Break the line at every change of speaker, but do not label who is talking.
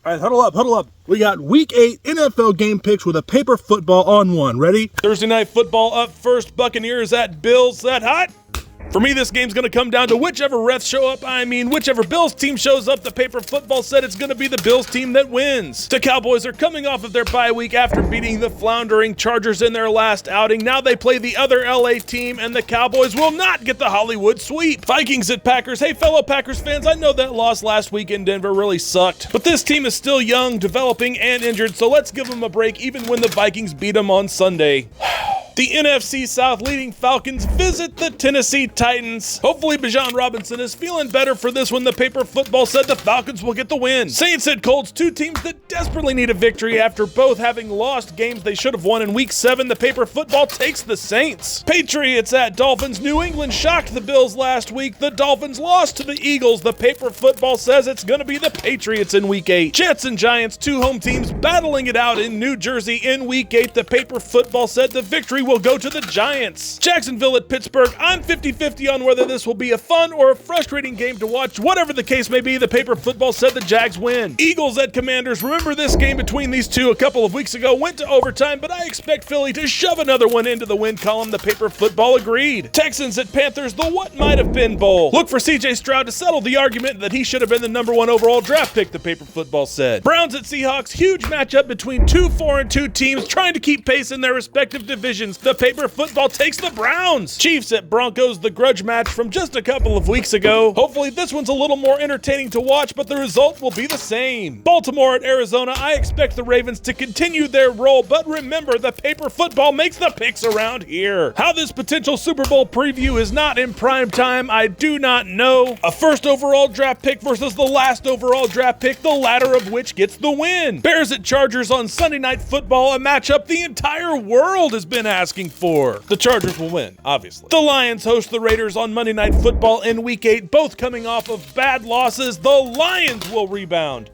All right, huddle up. We got Week 8 NFL game picks with a paper football on one. Ready?
Thursday night football up first. Buccaneers at Bills. That hot? For me, this game's going to come down to whichever refs show up. Whichever Bills team shows up, the paper football said it's going to be the Bills team that wins. The Cowboys are coming off of their bye week after beating the floundering Chargers in their last outing. Now they play the other LA team, and the Cowboys will not get the Hollywood sweep. Vikings at Packers. Hey, fellow Packers fans, I know that loss last week in Denver really sucked, but this team is still young, developing, and injured, so let's give them a break even when the Vikings beat them on Sunday. The NFC South leading Falcons visit the Tennessee Titans. Hopefully Bijan Robinson is feeling better for this one. The paper football said the Falcons will get the win. Saints at Colts, two teams that desperately need a victory after both having lost games they should have won in Week 7. The paper football takes the Saints. Patriots at Dolphins. New England shocked the Bills last week. The Dolphins lost to the Eagles. The paper football says it's going to be the Patriots in Week 8. Jets and Giants, two home teams battling it out in New Jersey in Week 8. The paper football said the victory will go to the Giants. Jacksonville at Pittsburgh. I'm 50-50 on whether this will be a fun or a frustrating game to watch. Whatever the case may be, the paper football said the Jags win. Eagles at Commanders. Remember this game between these two a couple of weeks ago went to overtime, but I expect Philly to shove another one into the win column. The paper football agreed. Texans at Panthers. The what might have been bowl. Look for CJ Stroud to settle the argument that he should have been the #1 overall draft pick, the paper football said. Browns at Seahawks. Huge matchup between two 4-2 teams trying to keep pace in their respective divisions. The paper football takes the Browns. Chiefs at Broncos, the grudge match from just a couple of weeks ago. Hopefully this one's a little more entertaining to watch, but the result will be the same. Baltimore at Arizona. I expect the Ravens to continue their role, but remember, the paper football makes the picks around here. How this potential Super Bowl preview is not in prime time, I do not know. A first overall draft pick versus the last overall draft pick, the latter of which gets the win. Bears at Chargers on Sunday Night Football, a matchup the entire world has been asking for. The Chargers will win, obviously. The Lions host the Raiders on Monday Night Football in Week 8, both coming off of bad losses. The Lions will rebound.